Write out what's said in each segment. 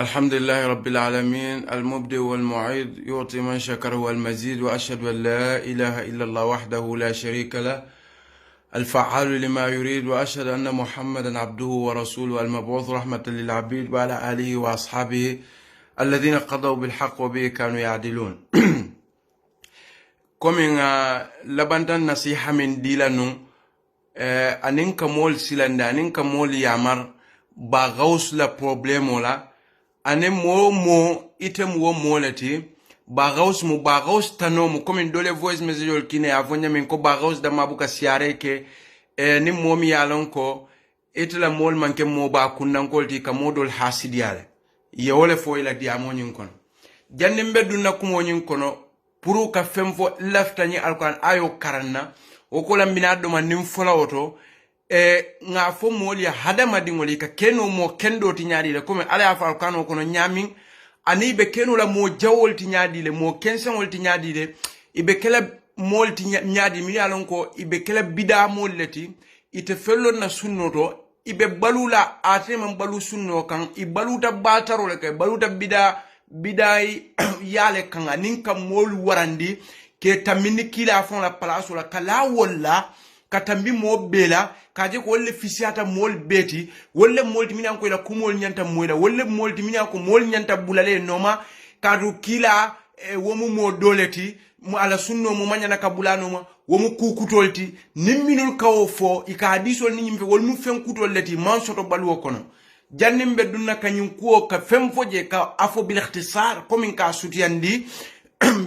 الحمد لله رب العالمين المبدئ والمعيد يعطي من شكر والمزيد وأشهد أن لا إله إلا الله وحده لا شريك له الفعال لما يريد وأشهد أن محمدا عبده ورسوله المبعوث رحمة للعبيد وعلى آله وأصحابه الذين قضوا بالحق وبه كانوا يعدلون كمين لبندن نصيحة من ديلانو أنك مول سيلند أنك مول يامر باغوس لا بروبليمو لا ane mo item wo moleti bagaus mu bagaus tano mu comme dole voice message kine avonya min ko bagaus da mabuka siare ke ni momi yalon ko itla mol manke mo ba kunnan kolti ka modol hasidiale ye wole fo ila diamo nyin kono janni mbeddu nakumo nyin kono puru ka femfo laftani alquran ayo karanna o ko lambina do man nim fola woto nga fo moli ya hadama dingoli ka keno mo kendo ti nyaadi le comme ala fa kano kono nyamin ani be keno la mo jawol ti nyaadi le mo kensen wol ti nyaadi le ibe kala mol ti nyaadi mi yalon ko ibe kala bida mol leti ite fello na sunnoto ibe balula atema balu sunno kan ibaluta bataro le kay baluta bidai yale kan anin kam mol warandi ke tamini kila fon la place la kala wala katambi mo bela kaje ko wolle fisiata mol beti wolle molti minan ko ila kumol nyanta moyda wolle molti minan ko mol nyanta bulale noma kadu kila womu mo doleti mu ala sunno mo manyana ka bulano ma womu kukutolti nimminul kawo fo ikadisol ni nyimfe wol mu fen kutolleti man soto balu kono jannim be dunna kanyum ko ka fem foje ka afo bil ikhtisar komin ka sutiyandi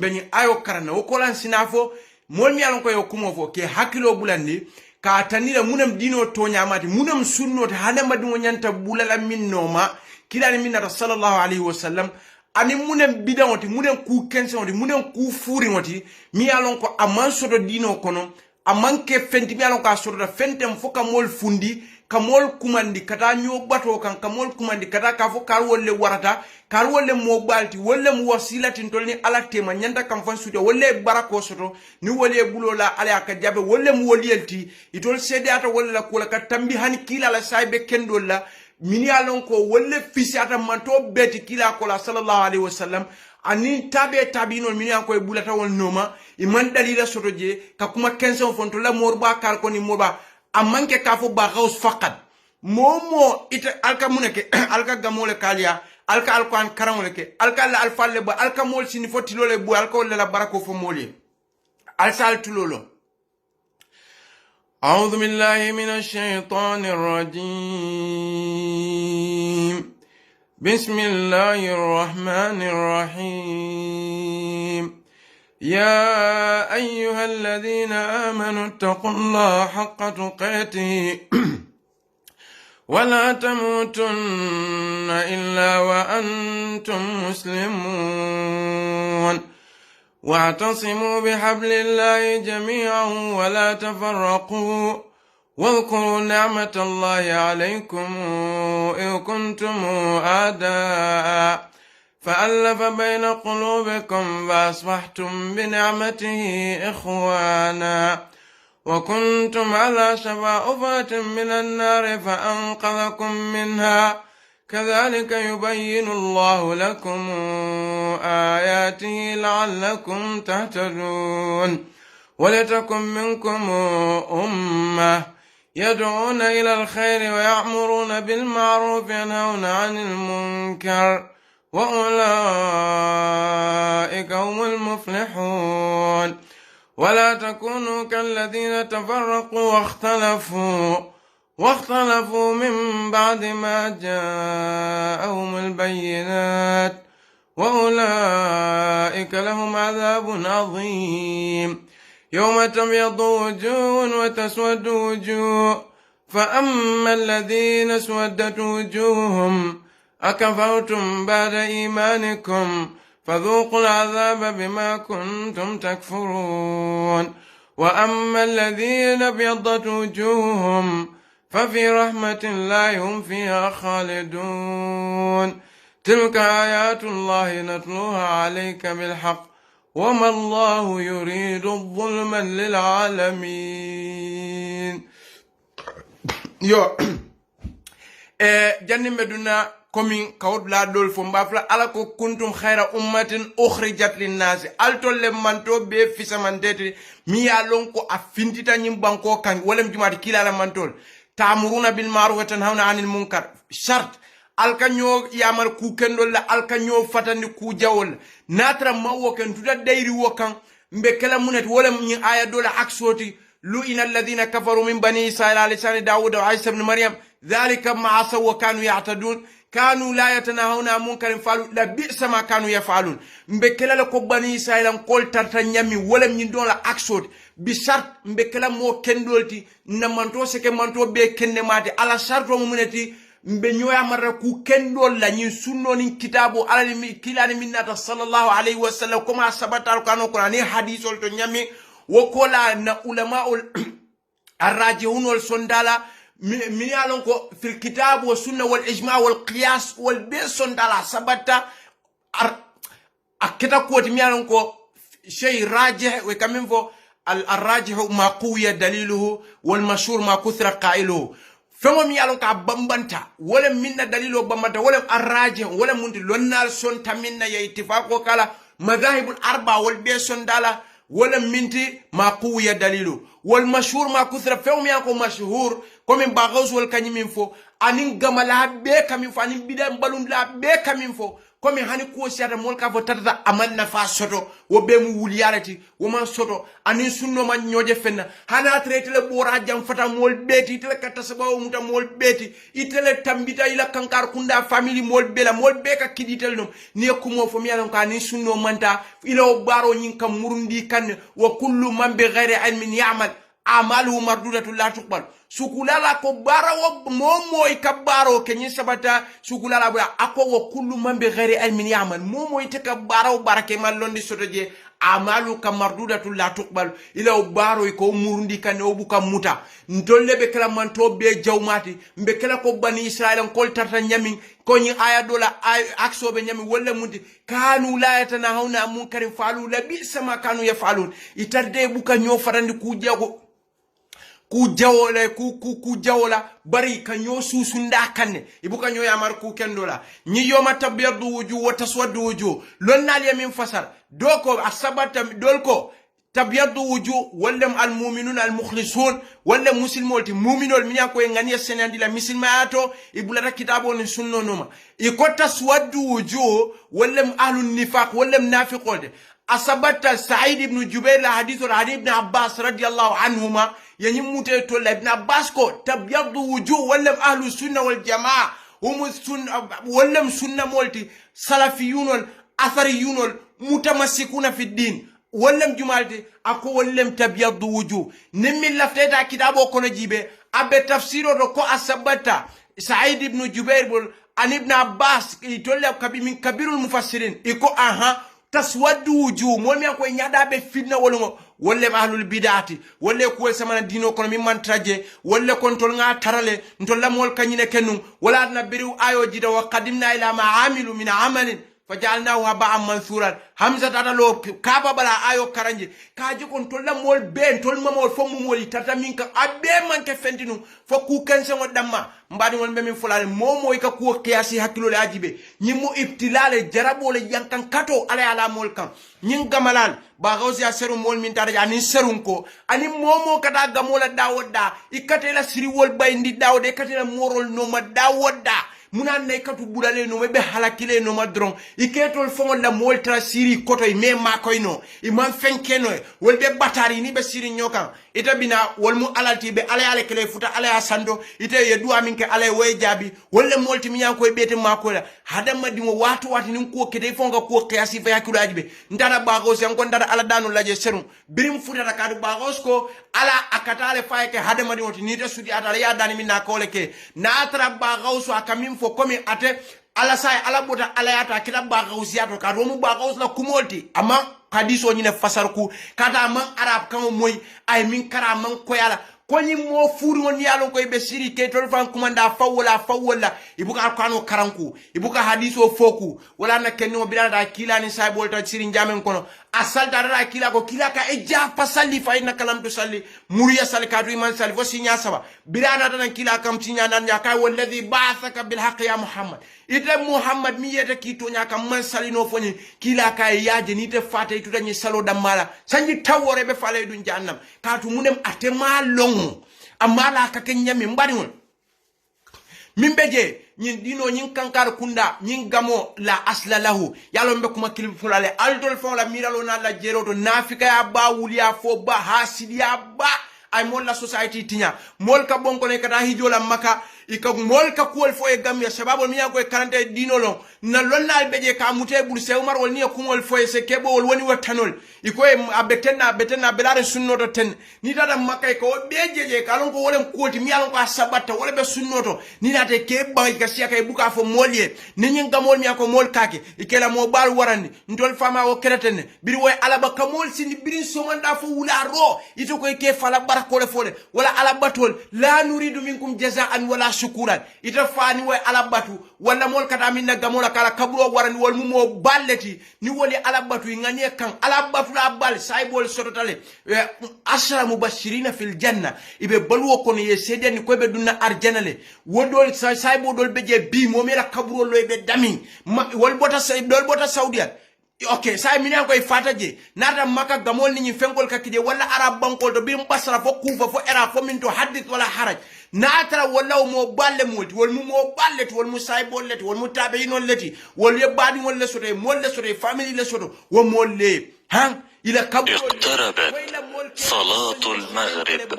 beni ayo karana o kolan sinafo mol mi alon ko yo kumo fo ke hakilo bulandi ka tanila munam dino to nyamati munam sunno ta hada madu nyanta bulala minnoma kilani minna sallallahu alaihi wasallam ani munam bidawoti munam ku kensoti munam ku furi woti mi alon ko aman sodo dino kono amanke fenti mi alon ko sodo da fentem foka mol fundi kamol kumandi kata nyo bato kan kamol kumandi kata ka fo kar wolle warata kar wolle mo balti wolle mo wasilati tolni ala tema nyanda kam fan suuto wolle barako soto ni wolle bulola ala ka jabe wolle mo woliyelti itol sedata wolle la kula ka tambi hani kila la saybe kendolla mini alon ko wolle fisiata manto beti kila ko la sallallahu alaihi wasallam ani tabino mini an ko bulata wol noma iman dalila soto je ka kuma kenso fonto la morba kar ko ni morba amanke kafo bagaus faqat momo ita alka muneke alka gamole kalia alka alquran karamole ke alka la alfalle ba alka mol sini foti lole bu alka wala la barako fo moli alsal tulolo a'udhu billahi minash shaitanir rajim bismillahir rahmanir rahim يا أيها الذين آمنوا اتقوا الله حق تقاته ولا تموتن إلا وأنتم مسلمون واعتصموا بحبل الله جميعا ولا تفرقوا واذكروا نعمة الله عليكم إذ كنتم أعداء فألف بين قلوبكم فأصبحتم بنعمته إخوانا وكنتم على شفا حفرة من النار فأنقذكم منها كذلك يبين الله لكم آياته لعلكم تهتدون ولتكن منكم أمة يدعون إلى الخير ويأمرون بالمعروف وينهون عن المنكر وأولئك هم المفلحون ولا تكونوا كالذين تفرقوا واختلفوا من بعد ما جاءهم البينات وأولئك لهم عذاب عظيم يوم تبيض وجوه وتسود وجوه فأما الذين اسودت وجوههم أكفرتم بعد إيمانكم فذوقوا العذاب بما كنتم تكفرون وأما الذين ابيضت وجوههم ففي رحمة الله هم فيها خالدون تلك آيات الله نتلوها عليك بالحق وما الله يريد ظلما للعالمين. Yo janni meduna komin kawdla dol fo mbafla ala ko kuntum khayra ummatin ukhrijat linnasi altolle manto be fisamantete mi ya lon ko a fintita nyim banko kan wolem jumaati kilala mantol ta'muruna bil ma'ruf wa tanhauna 'anil munkar shart alkanyo yamar ku kendol la alkanyo fatandi ku jawol natra mawo ken tuda dayri wokan mbe kala munet wolem ni aya dola aksoti lu'ina alladhina kafaru min bani israila lisani daud wa isa ibn maryam dhalika ma asaw wa kanu ya'tadun kanu la yatanahawna munkarin falu la bi'sa ma kanu yaf'alun mbekela ko bani israila kol tarta nyami wala nyi don la aksot bi shart mbekela mo kendolti na manto seke manto be kenne mate ala sharto mo muneti mbe nyoya marra ku kendol la nyi sunno ni kitabu ala mi kilani minnata sallallahu alayhi wa sallam kama sabatar kanu qur'ani hadithol to nyami wokola na ulamaul arrajihun wal sondala من يالونكو في الكتاب والسنة والإجماع والقياس والبيسون دالا سبتا أكتا كوت ميالونكو شيء راجح وكمين فو الراجح ما قوي دليله والمشهور ما كثر قائله فما ميالونكا بمبنتا ولا منا دليله بمبنتا ولا الراجح ولا منت لونال سون تمنا يتفاقو كالا مذاهب الأربعة والبيسون دالا ولا منتي ما قوي دليله والمشهور ما كثر فهم يكون مشهور كم باغوس والكنيم فو أنين جمالها بيك من فو أنين بدأ بالون لا بيك من فو كم هني كوسيا مولك فترة أمان نفاس سوتو وبيم وليارتي وما سوتو أنين سنو ما نيوجي فينا هنا تريتله بورا جام فتا مول بيتي تله كتاسبا وموتا مول بيتي يتله تامبيتا إلى كانكار كوندا فاميلي مول بيلا مول بيكا كيديتل نوم نيكومو فميا لونك أنين سنو مانتا إلى بارو نينكا مورندي كان وكل من بغير علم يعمل amalu mardudatu la tuqbal sukulala ko barawo momo ikabaro kenyi sabata sukulala bura ako wo kullu man bi ghairi ilmin ya'mal momo itaka barawo barake man londi sotoje amalu ka mardudatu la tuqbal ila baro ko murundi kan obuka muta ndolle be kala man to be jawmati mbe kala ko bani israel kol tarta nyami ko nyi aya dola akso be nyami wala mundi kanu la yatanahuna munkarin falu la bi sama kanu yafalun itarde buka nyo farandi ku jago ku jawola bari kanyo susunda kanne ibuka nyo yamar ku kendola nyi yoma tabyadu wuju wa taswadu wuju lonnal yamin fasar doko asabata dolko tabyadu wuju wallam almu'minun almukhlisun wallam muslimolti mu'minol minya ko ngani senandi la muslimato ibulata kitabo ni sunno noma iko taswadu wuju wallam ahlun nifaq wallam nafiqolde asabata Sa'id ibn Jubair la hadithu Ali ibn Abbas radiyallahu anhuma yanyimute to la ibn Abbas ko tabyadu wujuh wallam ahlu sunna wal jamaa sunna wallam sunna molti salafiyun wal athariyun wal mutamassikuna fi din wallam jumalti ako wallam tabyadu wujuh nimmi lafteta kitabo kono jibe abe tafsiro do ko asabata Sa'id ibn Jubair bol an ibn Abbas itolle kabi min kabirul mufassirin iko aha taswaddu wujuh momi ko nyada be fitna wolongo wolle ahlul bidati wolle ko samana dino kono min man traje wolle kon tol nga tarale ntol lamol kanyine kenum wala na biru ayo jida wa qadimna ila ma amilu min amalin fajalnahu haba'an mansuran hamza tatalo kaba bala ayo karanje kaji kon tol lamol be tol mamol fo mumoli tata min ka abbe man ke fentinu fo ku kense ngo damma mbadi won be min fulale momo ka ku qiyasi hakilo le ajibe nyimu ibtilale jarabo le yankan kato ala mol kan nyin gamalal ba gawsi aseru mol min tara ani serun ko ani momo kata gamola dawoda ikatela siri wol bayndi dawde ikatela morol no ma dawoda munan ne katu budale no be halakile no madron iketol fongo la moltra siri koto me makoy no imam fenkeno wol be batari ni be siri nyokan ita bina wol mu alalti be ale kele futa ale asando ite ye duwa minke ale way jabi wolle molti mi yanko bete makola hadama dimo watu ni ko kete fonga ko qiyasi fa yakulu ajibe ndara bagos yanko ndara ala danu laje serum birim futa da kadu bagos ko ala akatale fayke hadama dimo ni te sudi atala ya dani minna ko leke na atra bagos akamim fo komi ate ala say ala bota ala yata kila bagos yato ka romu bagos la kumolti ama hadiso nyine fasarku kata man arab kan moy ay min kara man ko yala koni mo furi won yalon koy be siri ke tol fan kumanda fawwala ibuka alquran karanku ibuka hadiso foku wala na kenno bilada kila ni say bolta siri jamen kono asal dara kila ko kila ka eja fasalli fa inna kalam tusalli muriya salikatu iman sali fo sinya saba bilada tan kila kam sinya nan ya kay wallazi ba'athaka bil haqq ya muhammad ite muhammad mi yeta kito nya kam man salino foni kila ka yaje ni te fata ituta ni salo damala sanji tawore be fale dun jahannam katu munem atema longo amala ka kenya mi mbari won min beje nyin dino nyin kankar kunda nyin gamo la asla lahu yalo mbe kuma kilib fulale aldol fon la miralo na la jeroto nafika ya ba wuliya fo ba hasidiya ba ay mol la society tinya mol ka bonko ne kata hijola maka ika mol ka kuol fo e gambia sababol mi yanko e karante dino lon na lonna beje ka mute bul se umar wol ni ko ngol fo e se kebo wol woni watanol iko e abetenna belare sunnoto ten ni dada makay ko bejeje ka lon ko wolem koti mi yalon ko sabata wala be sunnoto ni date ke ba ka siaka e buka fo molye ni nyin gamol mi yanko mol kake ikela mo bal warandi ndol fama o keretene biri woy alaba kamol sini birin somanda fo wula ro ito ko ke fala barakole fole wala alabatol la nuridu minkum jazaan wala shukuran ita fani way alabatu wala mol kata minna gamola kala kaburo warani wal mumo balleti ni woli alabatu ngani kan alabatu la bal saybol sototale ashra mubashirina fil janna ibe balwo kono ye sedeni ko be dunna arjanale wodol saybo dol beje bi mo mera kaburo lo be dami wol bota saudiya okay say minan koy fataje nata maka gamol ni fenkol kakide wala arab bankol to bi mbasara fo kufa fo era fo minto hadith wala haraj natara wala mo balle multi wol mo balleti wol mo saybolleti wol mo tabeino leti wol ye badi wol le soto mo le soto family le soto wo mo le han ila kabul صلاة المغرب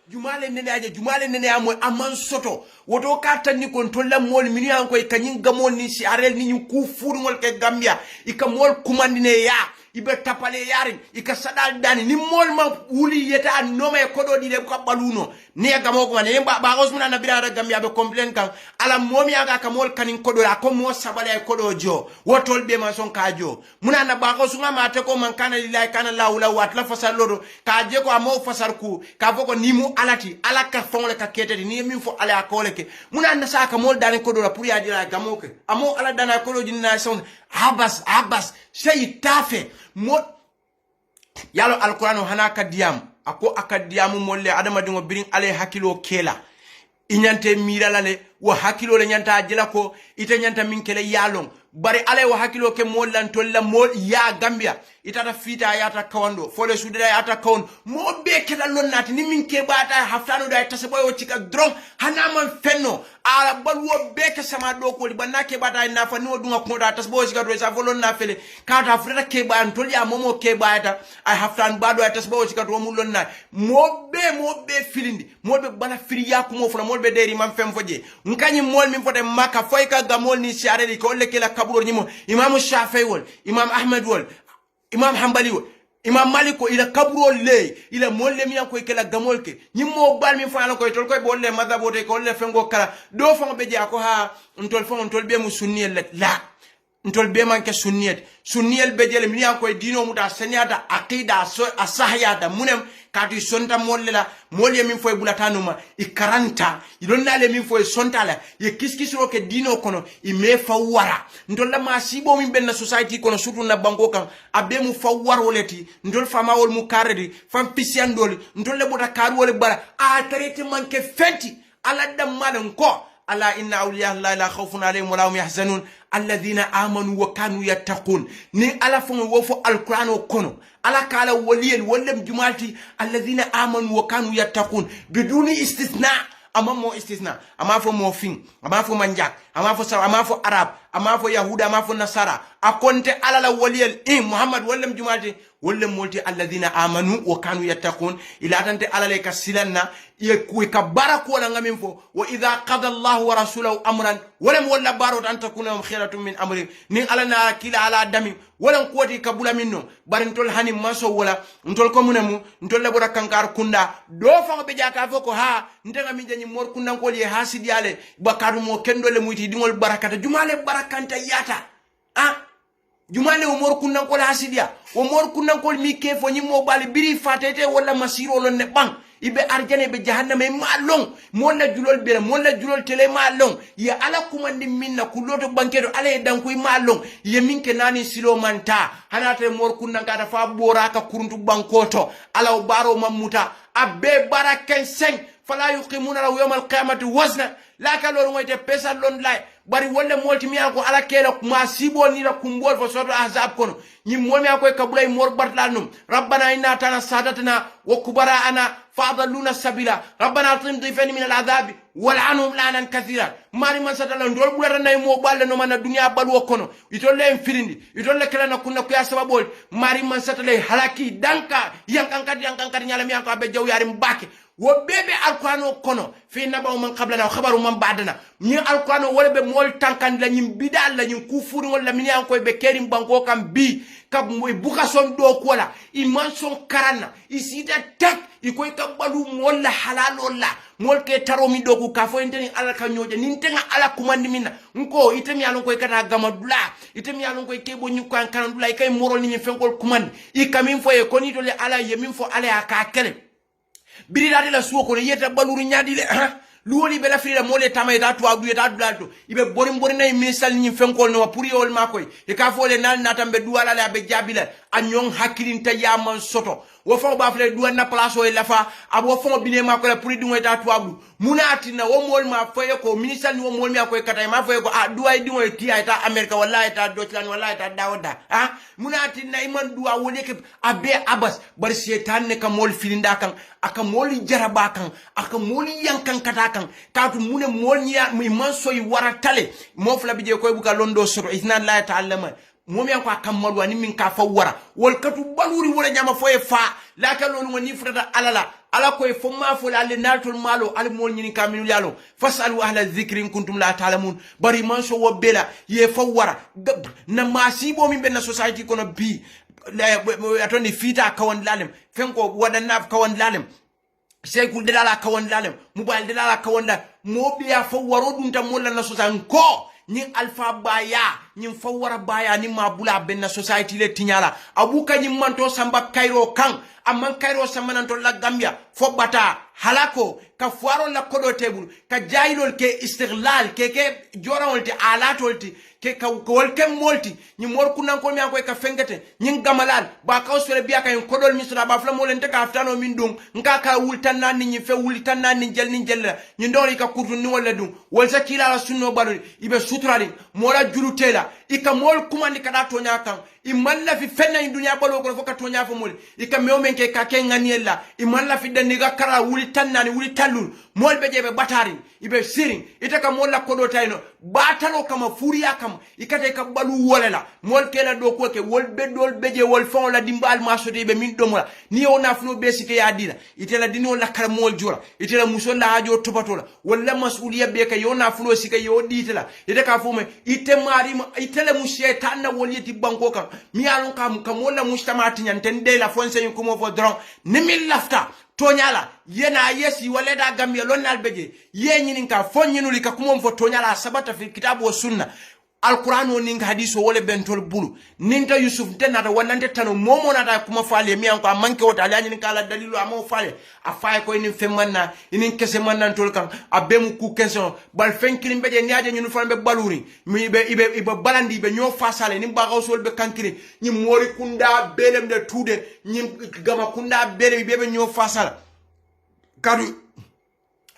jumale nene amoy aman soto woto karta ni kon tolla mol mini an koy kanyin gamol ni si arel ni ku furu mol ke gambia ika mol kumandine ya ibe tapale yarin ika sadal dani ni mol ma wuli yeta noma e kodo di le ko baluno ne gamo ko ne ba osmuna na bira gambia be complain kan ala momi aga ka mol kanin kodo la ko mo sabale e kodo jo wotol be ma son ka jo muna na ba ko sunga mate ko man kana lillahi kana laula wat la fasal lodo ka je ko amo fasar ku ka foko ni mu alati alaka fongle ka keteti ni min fo ala akole ke muna na saka mol dani kodo la pour ya dira gamo ke amo ala dana kodo jinna son habas sey tafe mo yalo alquran hana kadiyam ako akadiyamu molle adama dingo birin ale hakilo kela inyante miralale wa hakilo le nyanta jela ko ite nyanta min kele yalon bari ale wa hakilo ke mollan tolla mol ya gambia itata fita yata kawando fole sudira yata kawon mo be kala lonnati ni min ke bata haftano da tase boy wacika dron hana man fenno ala balwo be ke sama do ko banna ke bata na fa no dunga ko da tase boy wacika do sa volon na fele kata freta ke ban tol ya momo ke bata ay haftan bado ay tase boy wacika do mo lonna mo be filindi mo be bala firi ya ko mo fona mo be deri man fem foje nkani mol min fote maka foy ka gamol ni siare ko le ke la kaburo nyimo imam Shafi'i wol imam Ahmad wol imam Hanbali wol imam Malik ko ila kaburo le ila molle mi yanko kala gamol ke nyimo bal mi fa la ko tol koy bolle madhabo te ko le fengo kala do fa be je ko ha ntol be mu sunniyel la ntol be man ke sunniyel be jele mi yanko dino muta seniata aqida asahiyata munem kati sonta molle la molle min foy bulatanuma ikaranta idonnale min foy sontala ye kiskisro ke dino kono i me fawara ndolla ma sibo min benna society kono surtout na banko kan abbe mu fawar woleti ndol fama wol mu karedi fam pisiandoli ndolle bota karu wol bara a traité man ke fenti ala dam malan ko ala inna awliya allahi la khawfun alayhim wa la hum yahzanun alladhina amanu wa kanu yattaqun ni ala fon wo fo alquran o kono ala kala waliyel wollem jumalti alladhina amanu wa kanu yattaqun biduni istithna ama mo istisna ama fo mo fin ama fo manjak ama fo arab ama fo yahuda ama fo nasara akonte ala la waliyel muhammad wollem jumalti wollem molti alladhina amanu wa kanu yattaqun ila tante ala le kasilanna ye ka barako wala ngamin fo wa idha qada allah wa rasuluhu amran walam walla baro an takuna khairatun min amri ni ala na kila ala dami walam koti kabula minno barintol hani maso wala ntol ko munemu ntol le bora kankar kunda do fa be jaka fo ko ha ndenga mi jani mor kundan ko li hasidiale bakadu mo kendo le muyti dingol barakata jumale barakanta yata jumale o mor kundan ko hasidia o mor kundan ko mi ke fo nyimo bali biri fatete wala masiro lo ne bang ibe arjane be jahannama ma long molla julol bela molla julol tele ma long ya ala kumandi minna kuloto bankedo ala e danko ma long ye minke nani silo manta hanata mor kunna ngata fa boraka kuruntu bankoto ala baro mamuta abbe baraken seng fala yuqimuna la yawm alqiyamati wazna la ka lolu ngoyte pesa lon lay bari wolle molti mi ko ala kela ma sibol ni la kumbol fo soto ahzab kono ñi molmi ko kabulay mor bartlanum rabbana inna tana sadatana wa kubara'ana fadalluna sabila rabbana atim dhifani min al'adhabi wal'anhum la'nan kathira mari man sadala ndol bulata nay mo balle no man dunya balu kono itolle en firindi itolle kala na kunna ko ya sababol mari man sadala halaki danka yankankati nyala mi yanka be jaw yari mbake wo bebe alquran kono fi nabaw man qablana wa khabaru man ba'dana ni alquran wala be mol tankan la nyim bidal la nyim kufuru wala min yanko be kerim banko kam bi kab moy bukason do kola iman son karana isida tek ikoy kabalu mol la halal la mol ke taro mi doku ka fo inteni ala ka nyoje nin tenga ala kumandi minna nko itemi alon koy kata gama dula itemi alon koy kebo nyu kan kan dula kay morol ni fenkol kumandi ikamin fo e koni to le ala yemin fo ala ka kele biri dadi la suwo kono yeta baluru nyaadi le luwoli be la frida mole tama da to adu da dulado ibe borim nay misal ni fenkol no pour yol makoy e ka fo le nan natambe duwala la be jabila anyon hakilin ta yaman soto wo fo ba fle duwa na place o la fa abo fo bine makoy pour di ngoy da to adu munati na wo mol ma foye ko ministal ni wo mol mi akoy kata ma foye ko a duwa di ngoy ti ta america wallahi ta deutschland wallahi ta dawda munati na iman duwa wole ke abe abas bar setan ne ka mol filinda kan aka mol jaraba kan aka mol yankan kata kan katu mune mol nya mi mansoy waratale mo fla bije koy buka londo soro izna la ta'allama momi an ko kamal wani min ka fawara wol katu baluri wala nyama foye fa la ka lolu ngoni frata alala ala koy fo ma fo la le natul malo al mol nyini kaminu yalo fasalu ahla dhikri in kuntum la ta'lamun bari manso wo bela ye fawara na masibo min be na society kono bi atoni fita kawan lalem fenko wadanna kawan lalem sekul de la kawan lalem mobile de la kawan da mo biya fawaro dum tam molla na society ko ni alpha baya ni fawara baya ni mabula benna society le tinyala abuka ni manto samba kairo kan amman kairo samanan to la gambia fo bata halako ka fuaro la kodo tebul ka jaylol ke istighlal ke jorawol te alatol te ke ka wol kem molti ni mor kunan ko mi an ko ka fengete ni gamalal ba ka sore biya ka en kodol misra ba fla molen te ka aftano min dum nka ka wultan nan ni fe wultan nan ni jel ni ndori ka kurtu ni wala dum wol zakila la sunno baro ibe sutrali mora julutela ika mol kumandi kada tonya kan imalla fi fenna in dunya balo ko foka tonya fo mol ika mewmen ke ka ken nganiella imalla fi dandi ga kara wuli tannani wuli tallul mol be jebe batari ibe sirin ita ka mol la kodo tayno batalo kama furiya kam ikate ka balu wolela mol kela do ko ke wol bedol beje wol fon la dimbal masote be min domola ni ona funo be sike ya dina itela dino la kar mol jura itela musolla hajo topatola walla masuliya be ka yona funo sike yo ditela ita ka fume ite mari itela mu shetan na woliyati banko kan mi alon kam kamola mustamati nyanten de la fonse yin kumo fo dron ni mi lafta tonyala yena yesi wala da gambia lonal beje yenyini ka fonyinuli ka kumo fo tonyala sabata fi kitabu wa sunna alquran woni nga hadiso wala bentol bulu ninta yusuf tenata wonante tano momo nata kuma faale mi an ko manke wota alani kala dalilu amo faale a faay ko ni femanna inin kesse mannan tol kan abemu ku question bal fenkiri beje niaje nyunu fambe baluri mi ibe balandi be nyo fasale ni ba gawsol be kankiri ni mori kunda belem de tude ni gama kunda belem be nyo fasala kadu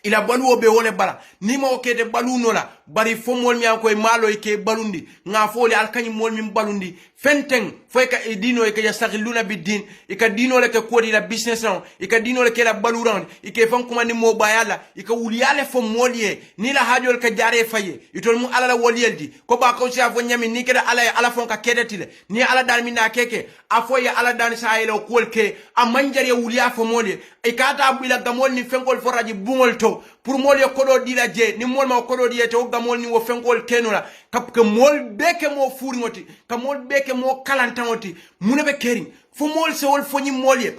ila balu obe wole bala ni ma okede balu nola bari fo mol mi an koy malo ke balundi nga foli alkani mol mi balundi fenteng fo ka dino e ka yastaghiluna bidin e ka dino le ka kodi la business on e ka dino le ke la baluran e ke fon kuma ni mo bayala e ka wuliyale fo molie ni la hajol ka jare faye itol mu ala woliyeldi ko ba ko si afo nyami ni keda ala fon ka kedetile ni ala dal mi na keke afo ya ala dan sayelo kolke a manjare wuliya fo molie e ka ta bu ila gamol ni fenkol foraji bungol to pour mol yo kodo dila je ni mol ma kodo diete o gamol ni wo fenkol kenola kap ke mol beke mo furi ngoti ka mol beke mo kalantangoti munebe kering fo mol se wol fo ni mol ye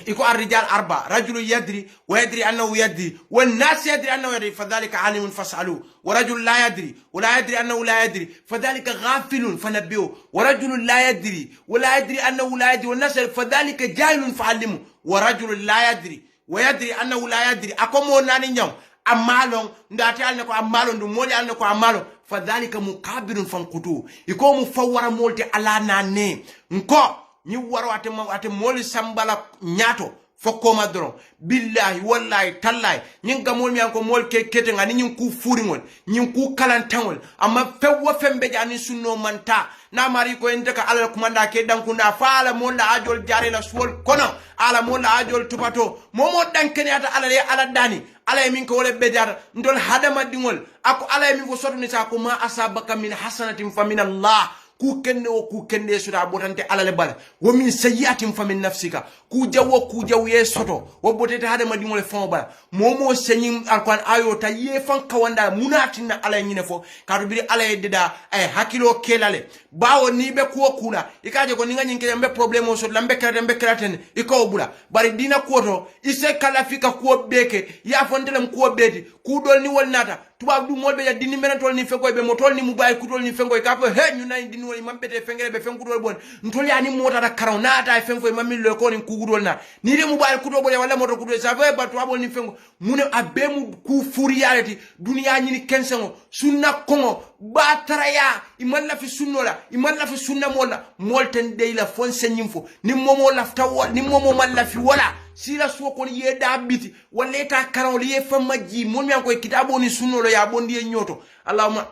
iko arrijal arba rajulu yadri wa yadri annahu yadri wan nas yadri annahu yadri fadhalika alimun fasalu wa rajul la yadri wa la yadri annahu la yadri fadhalika ghafilun fanabbihu wa rajul la yadri wa la yadri annahu la yadri wan nas fadhalika jahilun fa'allimu wa rajul la yadri ويدري أنه لا يدري أكو ناني نيو أمالون ndati alne ko amalo ndu moli alne ko amalo fadhalika muqabirun fanqutu iko mu fawara molti ala nane nko ni waro ate moli sambala nyato fokko madron billahi wallahi tallahi nyin gamol mi anko mol kete ngani nyin ku furingol nyin ku kalantangol amma fewwa fembe jani sunno manta na mari ko endeka ala kumanda ke dankunda faala monda ajol jare la suwol kono ala monda ajol tupato momo dankene ata ala dani ala min ko wala bedar ndol hadama dingol ako ala min ko sotuni sa ko ma asabaka min hasanatin fa min Allah ku kende o ku kende suda botante alale bala wo min sayyatin fa min nafsika ku jaw ye soto wo botete hade madi mole fon bala momo senyin alquran ayo ta ye fan kawanda munatina ala nyine fo kadu bi ala deda ay hakilo kelale bawo ni be ko kula ikaje ko ninga nyinke mbe problème o so lambe kraten iko bula bari dina koto ise kala fika ko beke ya fondelem ko beti ku dol ni wol nata tuba du molbe ya dini menatol ni fengo be motol ni mubay kutol ni fengo kapo he nyuna dini wol mambete fengere be fengudol bon ntoli ani mota da karaw nata fengo mamil lo ko ni kugudol na ni de mubay kutol bon wala moto kutol sa fe ba tuba bol ni fengo mune abemu ku furiyaleti duniya nyini kensengo sunna kongo bataraya imalla fi sunnola imalla fi sunna mola molten dey la fon senyimfo ni momo lafta wol ni momo malla fi wala sila soko ni ye dabiti wala ta karaw li ye famaji mon mi an koy kitabo ni sunnolo ya bondi e nyoto allahumma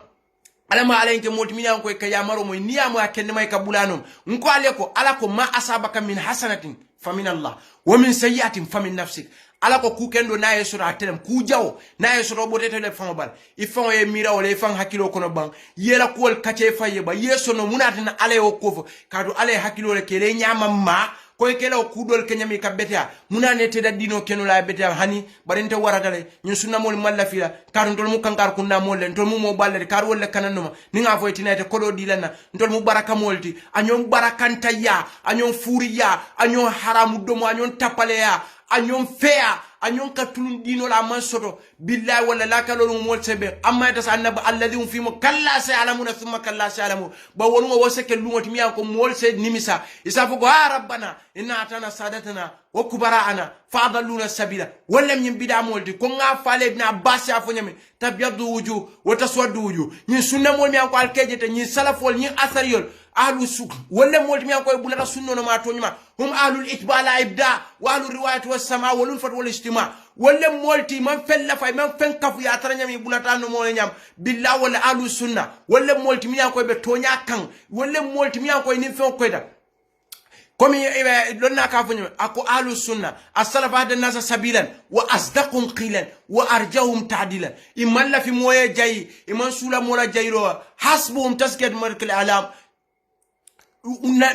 alama alayke multimina an koy kayamaro moy niyamo akende may kabulanom nko ale ko ala ko ma asabaka min hasanatin famin Allah wa min sayyi'atin famin nafsik ala ko kukendo na yeso ra telem ku jaw na yeso ro botete le fon bal ifon e mira wala ifan hakilo kono ban yela ko kace faye ba yeso no munatina ale o kofo kadu ale hakilo le kele nyama ma koy kela kudol kenyami ka betia munane te da dino kenula betia hani barinte waratale ñu sunna mol malla fila kar ndol mu kankar kunna mol len tol mu mo balle kar wolle kananuma ni nga foy tinete kodo dilana ndol mu baraka molti anyon barakanta ya anyon furiya anyon haramu domo anyon tapale ya anyon fea anyon katulun dino la man soto billahi wala la kalolu mol sebe amma ta annaba alladhi fi kalla sa'lamuna thumma kalla sa'lamu ba wonu wo seke lumoti mi ko mol se nimisa isa fugo ha rabbana inna atana sadatana wa kubara'ana fa'dalluna sabila wala min bida molti ko nga fale ibn abbas ya fonyame tabyadu wuju wa taswadu wuju ni sunna mol mi ko alkejete ni salafol ni athariyol ahlu suk wala molti mi ko bulata sunno no ma tonyma hum ahlul itbala ibda wa ahlur riwayat was sama wal fat wal ijtima wala molti man fella fay man fen kafu ya taranyami bulata no mo nyam billahi wala ahlu sunna wala molti mi ko be tonya kan wala molti mi ko ni fen ko da komi lonna ka funyo ako ahlu sunna as-salaf hada nasa sabilan wa asdaqum qilan wa arjahum ta'dilan imman la fi moye jay imman sula mola jayro hasbuhum taskat markal alam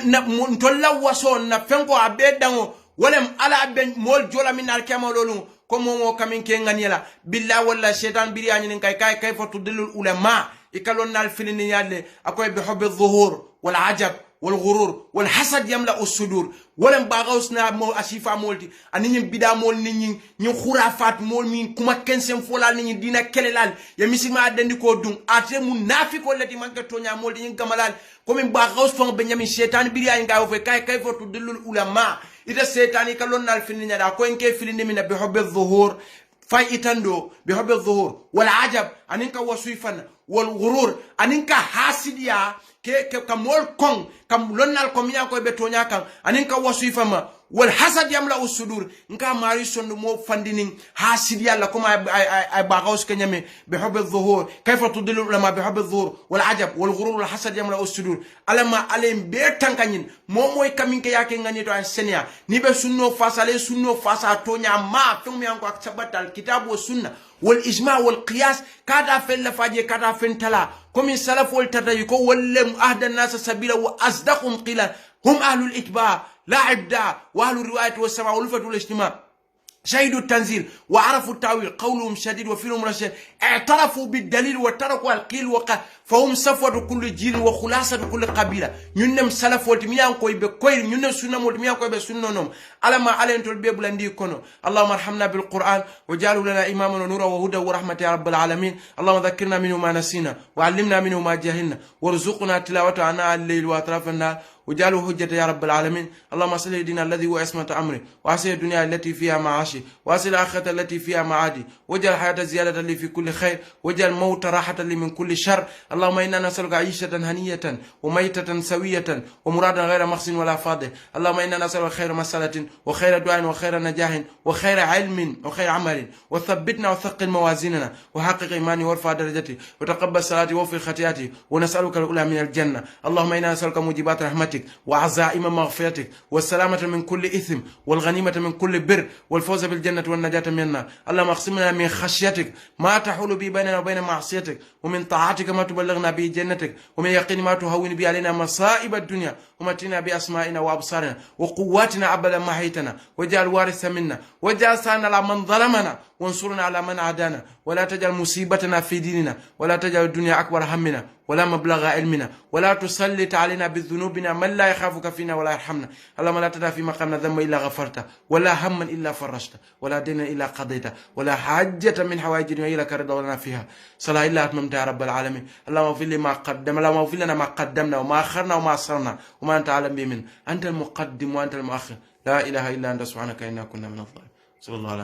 na ntolla waso na fenko abedango wolem ala ben mol jola min alkama lolum ko momo kamin ke nganiyala billahi walla shaytan biriya nyin kay fa tudillul ulama ikalon nal filini yalle akoy bi hubbi dhuhur wal ajab wal ghurur wal hasad yamla as-sudur wolem bagawsna mo asifa molti anin bida mol nit ñi khurafat mol min kuma kensem folal nit ñi dina kelelal ya misima dandi ko dum ate munafiko lati manka tonya mol ñi gamalal comme bagaws fon benyamin shaytan biriya nga wo kay fa tudillul ulama ida shaytan kalon nal filini da ko enke filini min bi hubbi dhuhur fay itando bi hubbi dhuhur wal ajab aninka wasifan wal ghurur aninka hasidiya ke kamol kon kam lonnal ko miya ko be tonya kan aninka wasifama wal hasad yamla usudur nka mari sondu mo fandinin hasid yalla kuma ay bagaws kenyame bi hubbi dhuhur kayfa tudillu ulama bi hubbi dhuhur wal ajab wal ghurur wal hasad yamla usudur alama alim be tankanyin moy kaminke yake ngani to an senia ni be sunno fasale sunno fasa tonya ma fumi anko ak sabatal kitabu sunna wal ijma wal qiyas kada fel faje kada fentala komi salaf wal tatayi ko wallem ahda nas sabila wa asdaqum qila hum ahlul itba لا عبدا واهل الروايه والسماع والفت والاجتماع شهدوا التنزيل وعرفوا التاويل قولهم شديد وفيهم رشد اعترفوا بالدليل وتركوا القيل وقال فهم صفوة كل جيل وخلاصة كل قبيلة ننم سلف والتميان كوي بكوير ننم سنة والتميان كوي بسنة على ما علينا تلبيه بلندي كونو اللهم ارحمنا بالقرآن وجعله لنا إماما ونورا وهدى ورحمة يا رب العالمين اللهم ذكرنا منه ما نسينا وعلمنا منه ما جهلنا وارزقنا تلاوته عناء الليل وأطراف النهار واجعله حجة يا رب العالمين. اللهم صل ديننا الذي هو عصمة أمري، وأصل الدنيا التي فيها معاشي، وأصل الآخرة التي فيها معادي، واجعل الحياة زيادة لي في كل خير، واجعل الموت راحة لي من كل شر. اللهم إنا نسألك عيشة هنية وميتة سوية ومرادا غير مخزن ولا فاضل. اللهم إنا نسألك خير مسألة وخير دعاء وخير نجاح وخير علم وخير عمل، وثبتنا وثقل موازيننا وحقق إيماني وارفع درجتي وتقبل صلاتي واغفر خطيئتي، ونسألك الأولى من الجنة. اللهم إنا نسألك موجبات رحمتك وعزائم مغفرتك والسلامة من كل إثم والغنيمة من كل بر والفوز بالجنة والنجاة من النار. اللهم اقسمنا من خشيتك ما تحول به بيننا وبين معصيتك، ومن طاعتك ما تبلغنا به جنتك، ومن يقين ما تهون به علينا مصائب الدنيا، ومتنا بأسمائنا وأبصارنا وقواتنا أبدا ما حيتنا، واجعل وارثا منا، واجعل ثارنا على من ظلمنا، وانصرنا على من عادانا، ولا تجعل مصيبتنا في ديننا، ولا تجعل الدنيا أكبر همنا ولا مبلغ علمنا، ولا تسلط علينا بذنوبنا من لا يخافك فينا ولا يرحمنا. اللهم لا تدع في مقامنا ذنبا إلا غفرته، ولا هما إلا فرجته، ولا دينا إلا قضيته، ولا حاجة من حوائج الدنيا إلا رضا لنا فيها صلاة إلا أتممت يا رب العالمين. اللهم اغفر لي ما قدم، اللهم اغفر لنا ما قدمنا وما أخرنا وما أسررنا وما أنت أعلم به منه. أنت المقدم وأنت المؤخر، لا إله إلا أنت سبحانك إنا كنا من الظالمين. صلى الله على